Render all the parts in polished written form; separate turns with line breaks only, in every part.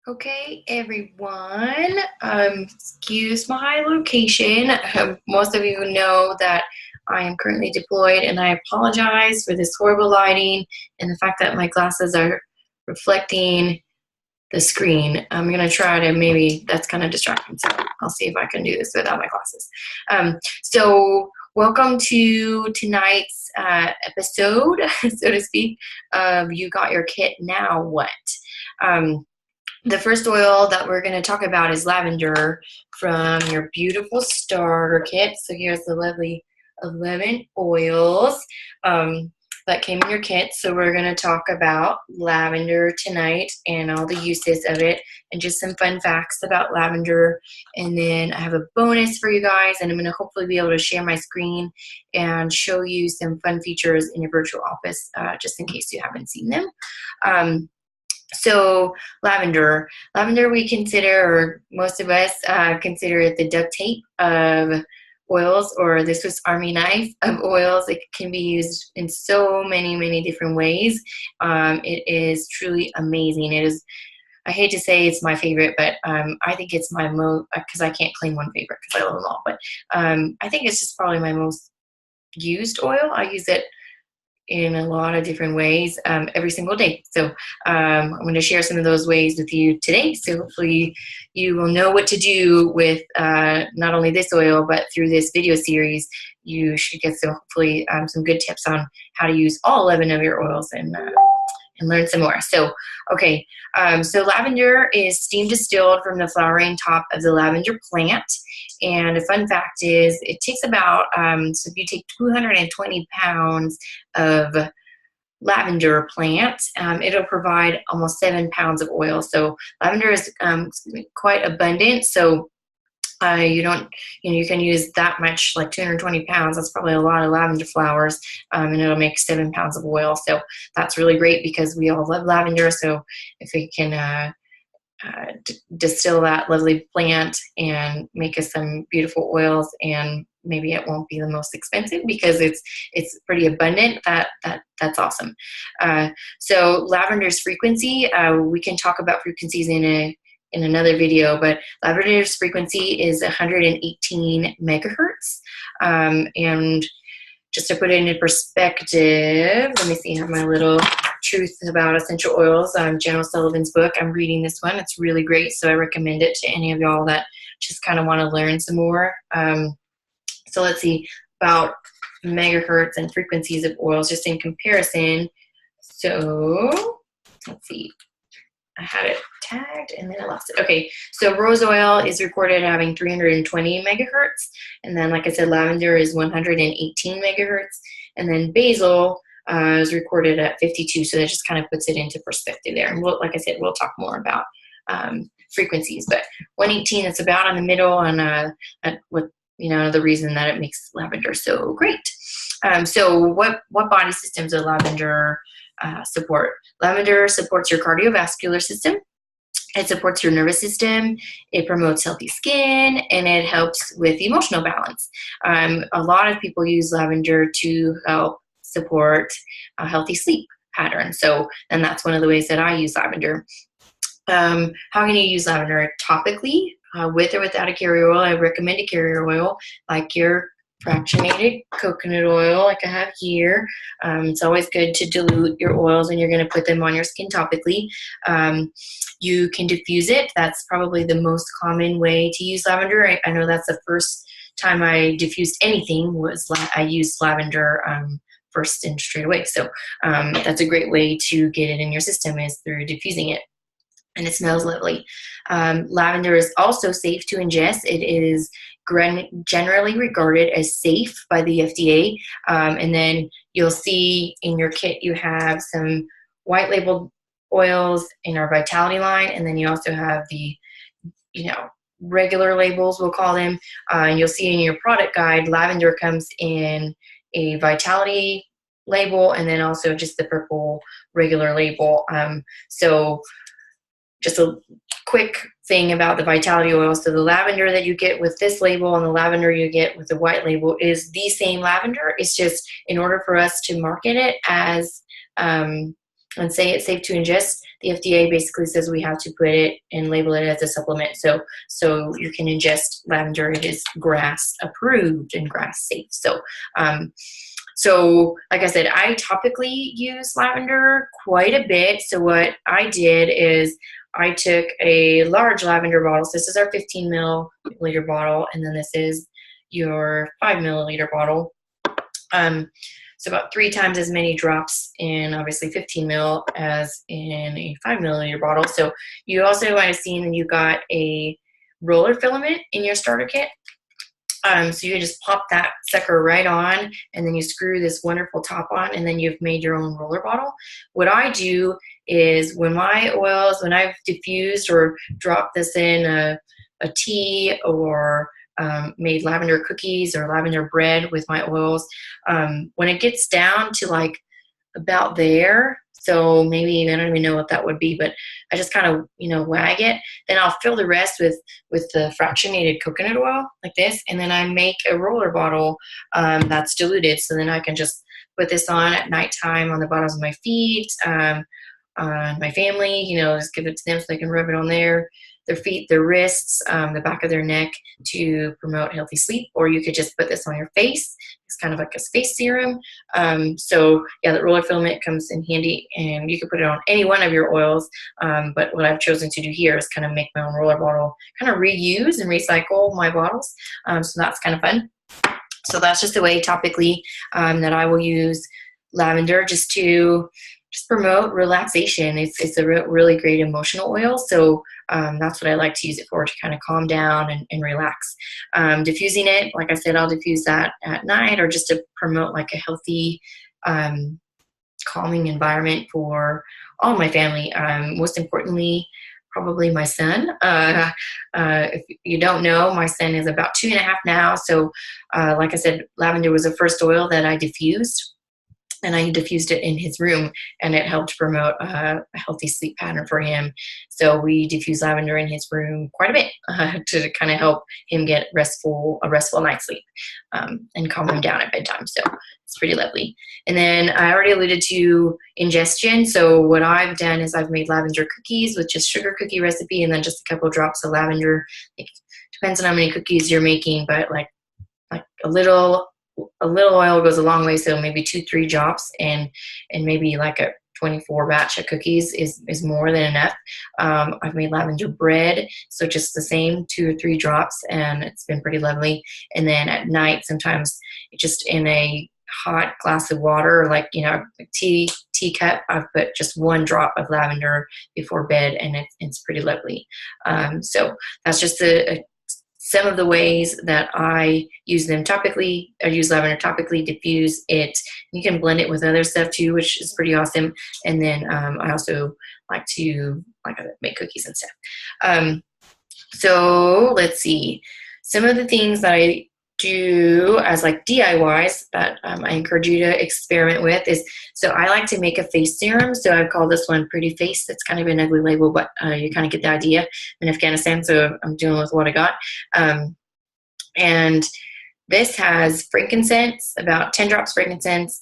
Okay, everyone. Excuse my location. Most of you know that I am currently deployed, and I apologize for this horrible lighting and the fact that my glasses are reflecting the screen. I'm gonna try to maybe that's kind of distracting, so I'll see if I can do this without my glasses. So welcome to tonight's episode, so to speak, of You Got Your Kit, Now What? The first oil that we're going to talk about is lavender from your beautiful starter kit. So here's the lovely 11 oils that came in your kit. So we're going to talk about lavender tonight and all the uses of it and just some fun facts about lavender. And then I have a bonus for you guys, and I'm going to hopefully be able to share my screen and show you some fun features in your virtual office just in case you haven't seen them. So lavender we consider, or most of us consider it the duct tape of oils, or the Swiss Army knife of oils. It can be used in so many different ways. It is truly amazing. It is, I hate to say it's my favorite, but I think it's my most, because I can't claim one favorite because I love them all, but I think it's just probably my most used oil. I use it in a lot of different ways every single day. So I'm going to share some of those ways with you today. So hopefully you will know what to do with not only this oil, but through this video series, you should get hopefully some good tips on how to use all 11 of your oils and learn some more. So, okay, so lavender is steam distilled from the flowering top of the lavender plant. And a fun fact is it takes about, so if you take 220 pounds of lavender plant, it'll provide almost 7 pounds of oil. So lavender is quite abundant. So you can use that much, like 220 pounds. That's probably a lot of lavender flowers, and it'll make 7 pounds of oil. So that's really great because we all love lavender. So if we can distill that lovely plant and make us some beautiful oils, and maybe it won't be the most expensive because it's pretty abundant. That's awesome. So lavender's frequency, we can talk about frequencies in another video, but lavender's frequency is 118 megahertz. And just to put it into perspective, let me see, I have my little truth about essential oils, General Sullivan's book. I'm reading this one. It's really great, so I recommend it to any of y'all that just kind of want to learn some more. So let's see about megahertz and frequencies of oils just in comparison. So let's see. I had it tagged and then I lost it. Okay, so rose oil is recorded having 320 megahertz. And then, like I said, lavender is 118 megahertz. And then basil is recorded at 52. So that just kind of puts it into perspective there. And like I said, we'll talk more about frequencies. But 118 is about in the middle, and with the reason that it makes lavender so great. So what body systems does lavender support? Lavender supports your cardiovascular system. It supports your nervous system. It promotes healthy skin, and it helps with emotional balance. A lot of people use lavender to help support a healthy sleep pattern. So, and that's one of the ways that I use lavender. How can you use lavender? Topically, with or without a carrier oil. I recommend a carrier oil, like your fractionated coconut oil like I have here. It's always good to dilute your oils when you're going to put them on your skin topically. You can diffuse it. That's probably the most common way to use lavender. I know that's the first time I diffused anything was I used lavender first and straight away. So that's a great way to get it in your system, is through diffusing it. And it smells lovely. Lavender is also safe to ingest. It is generally regarded as safe by the FDA. And then you'll see in your kit you have some white labeled oils in our Vitality line, and then you also have the regular labels, we'll call them. And you'll see in your product guide, lavender comes in a Vitality label, and then also just the purple regular label. So just a quick thing about the Vitality oil. So the lavender that you get with this label and the lavender you get with the white label is the same lavender. It's just, in order for us to market it as and say it's safe to ingest, the FDA basically says we have to put it and label it as a supplement. So you can ingest lavender. It is GRAS approved and GRAS safe. So like I said, I topically use lavender quite a bit. So what I did is I took a large lavender bottle. So this is our 15 milliliter bottle, and then this is your 5 milliliter bottle. So about 3 times as many drops in obviously 15 mil as in a 5 milliliter bottle. So you also might have seen that you got a roller filament in your starter kit. So you can just pop that sucker right on, and then you screw this wonderful top on, and then you've made your own roller bottle. What I do is when I've diffused or dropped this in a tea or made lavender cookies or lavender bread with my oils, when it gets down to like about there, so maybe I don't even know what that would be, but I just kind of, wag it. Then I'll fill the rest with the fractionated coconut oil like this, and then I make a roller bottle that's diluted. So then I can just put this on at nighttime on the bottoms of my feet, on my family, just give it to them so they can rub it on their feet, their wrists, the back of their neck to promote healthy sleep. Or you could just put this on your face. It's kind of like a face serum. So yeah, the roller filament comes in handy, and you can put it on any one of your oils. But what I've chosen to do here is kind of make my own roller bottle, kind of reuse and recycle my bottles. So that's kind of fun. So that's just a way topically that I will use lavender just to promote relaxation. It's a really great emotional oil. So that's what I like to use it for, to kind of calm down and relax. Diffusing it, like I said, I'll diffuse that at night, or just to promote like a healthy, calming environment for all my family. Most importantly, probably my son. If you don't know, my son is about 2.5 now. So like I said, lavender was the first oil that I diffused. And I diffused it in his room, and it helped promote a healthy sleep pattern for him. So we diffuse lavender in his room quite a bit to kind of help him get a restful night's sleep and calm him down at bedtime. So it's pretty lovely. And then I already alluded to ingestion. So what I've done is I've made lavender cookies with just sugar cookie recipe, and then just a couple drops of lavender. It depends on how many cookies you're making, but like a little oil goes a long way. So maybe 2-3 drops, and maybe like a 24 batch of cookies is more than enough. I've made lavender bread, so just the same 2 or 3 drops, and it's been pretty lovely. And then at night, sometimes just in a hot glass of water, like a teacup, I've put just 1 drop of lavender before bed, and it's pretty lovely. So that's just some of the ways that I use them topically. I use lavender topically, diffuse it. You can blend it with other stuff too, which is pretty awesome. And then I also like to make cookies and stuff. So let's see. Some of the things that I do as like DIYs that I encourage you to experiment with is, so I like to make a face serum. So I call this one Pretty Face. That's kind of an ugly label, but you kind of get the idea. I'm in Afghanistan, so I'm dealing with what I got. And this has frankincense, about 10 drops frankincense,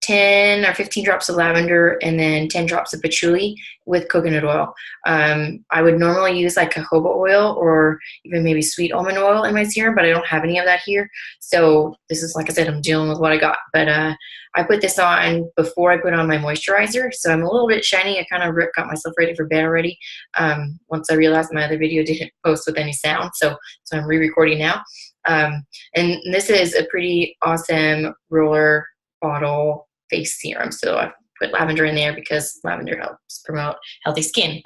10 or 15 drops of lavender, and then 10 drops of patchouli with coconut oil. I would normally use like jojoba oil or even maybe sweet almond oil in my serum, but I don't have any of that here. So this is, like I said, I'm dealing with what I got. But I put this on before I put on my moisturizer, so I'm a little bit shiny. I kind of got myself ready for bed already once I realized my other video didn't post with any sound. So I'm re-recording now. And this is a pretty awesome roller bottle face serum. So I put lavender in there because lavender helps promote healthy skin.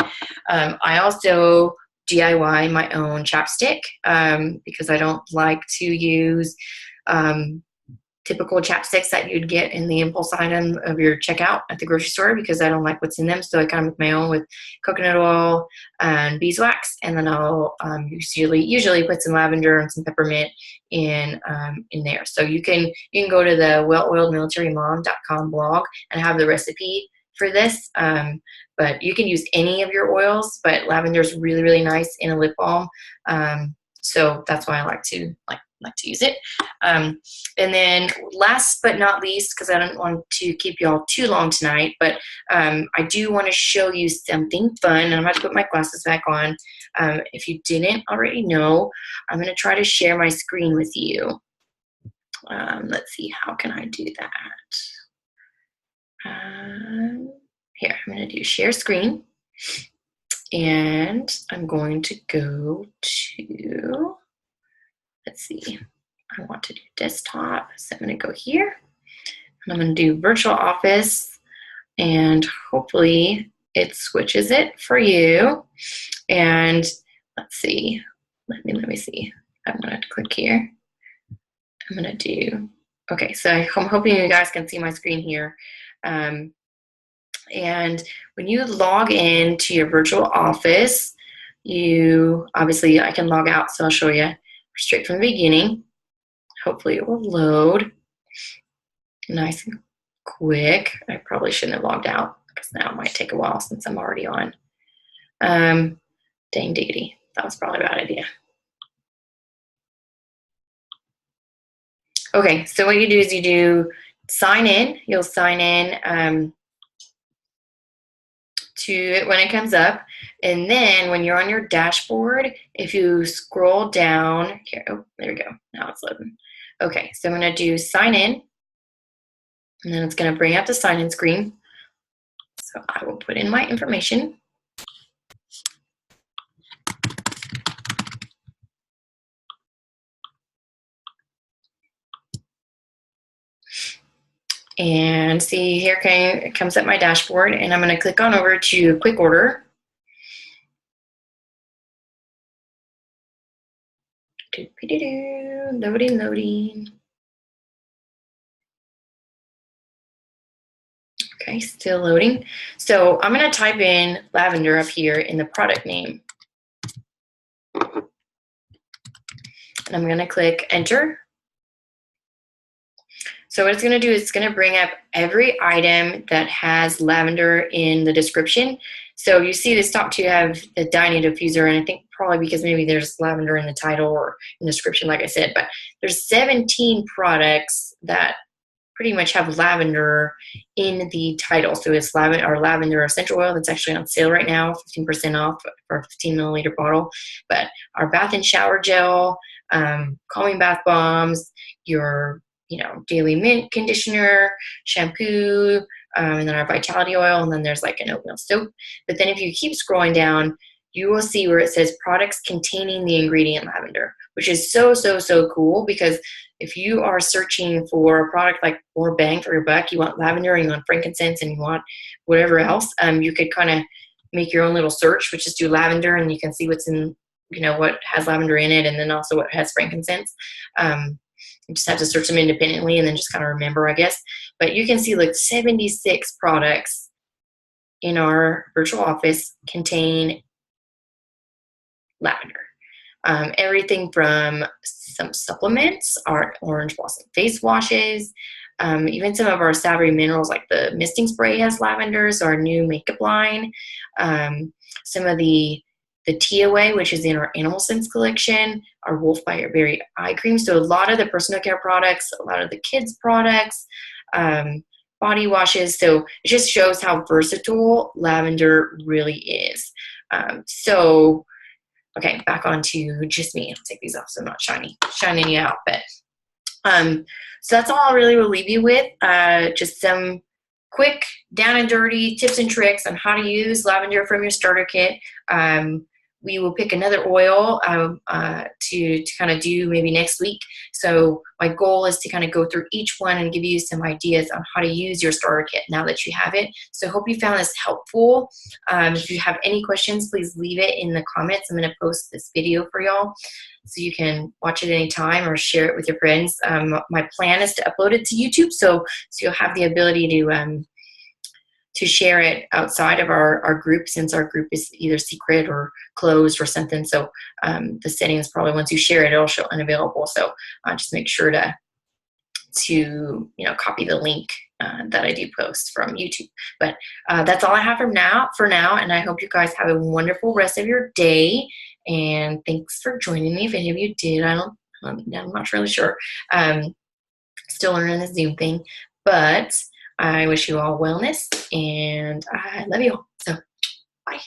I also DIY my own chapstick because I don't like to use typical chapsticks that you'd get in the impulse item of your checkout at the grocery store, because I don't like what's in them. So I kind of make my own with coconut oil and beeswax, and then I'll usually put some lavender and some peppermint in there. So you can go to the welloiledmilitarymom.com blog and have the recipe for this. But you can use any of your oils, but lavender is really, really nice in a lip balm. So that's why I like to like to use it. And then last but not least, because I don't want to keep y'all too long tonight, but I do want to show you something fun. I'm about to put my glasses back on. If you didn't already know, I'm going to try to share my screen with you. Let's see, how can I do that? Here, I'm going to do share screen. And I'm going to go to, let's see, I want to do desktop. So I'm going to go here. And I'm going to do virtual office. And hopefully it switches it for you. And let's see. Let me see. I'm going to click here. I'm going to do, okay, so I'm hoping you guys can see my screen here. And when you log in to your virtual office, you obviously, I can log out, so I'll show you straight from the beginning. Hopefully it will load nice and quick. I probably shouldn't have logged out because now it might take a while since I'm already on. Dang diggity, that was probably a bad idea. Okay, so what you do is you do sign in. You'll sign in to it when it comes up, and then when you're on your dashboard, if you scroll down here, oh, there we go, now it's loading. Okay, so I'm going to do sign in, and then it's going to bring up the sign in screen. So I will put in my information. And see, here it comes up my dashboard, and I'm going to click on over to quick order. Loading, loading. Okay, still loading. So I'm going to type in Lavender up here in the product name. And I'm going to click enter. So what it's going to do is it's going to bring up every item that has lavender in the description. So you see this top two have the dining diffuser, and I think probably because maybe there's lavender in the title or in the description, like I said, but there's 17 products that pretty much have lavender in the title. So it's lavender essential oil that's actually on sale right now, 15% off for a 15 milliliter bottle. But our bath and shower gel, calming bath bombs, your daily mint conditioner, shampoo, and then our vitality oil, and then there's like an oatmeal soap. But then if you keep scrolling down, you will see where it says products containing the ingredient lavender, which is so cool, because if you are searching for a product like more bang for your buck, you want lavender and you want frankincense and you want whatever else, you could kind of make your own little search, which is do lavender, and you can see what's in, what has lavender in it, and then also what has frankincense. You just have to search them independently and then just kind of remember, I guess. But you can see like 76 products in our virtual office contain lavender. Everything from some supplements, our orange blossom face washes, even some of our savory minerals like the misting spray has lavender, so our new makeup line. Some of the tea away, which is in our animal scents collection, our wolf berry eye cream. So a lot of the personal care products, a lot of the kids products, body washes. So it just shows how versatile lavender really is. Okay, back on to just me. I'll take these off so I'm not shining you out. But so that's all I really will leave you with. Just some quick down and dirty tips and tricks on how to use lavender from your starter kit. We will pick another oil to kind of do maybe next week. So my goal is to kind of go through each one and give you some ideas on how to use your starter kit now that you have it. So I hope you found this helpful. If you have any questions, please leave it in the comments. I'm going to post this video for y'all so you can watch it anytime or share it with your friends. My plan is to upload it to YouTube, so you'll have the ability to share it outside of our group, since our group is either secret or closed or something. So the settings, probably once you share it, it'll show unavailable. So just make sure to copy the link that I do post from YouTube. But that's all I have for now, and I hope you guys have a wonderful rest of your day. And thanks for joining me. If any of you did, I don't I'm not really sure. Still learning the Zoom thing, but I wish you all wellness, and I love you all. So, bye.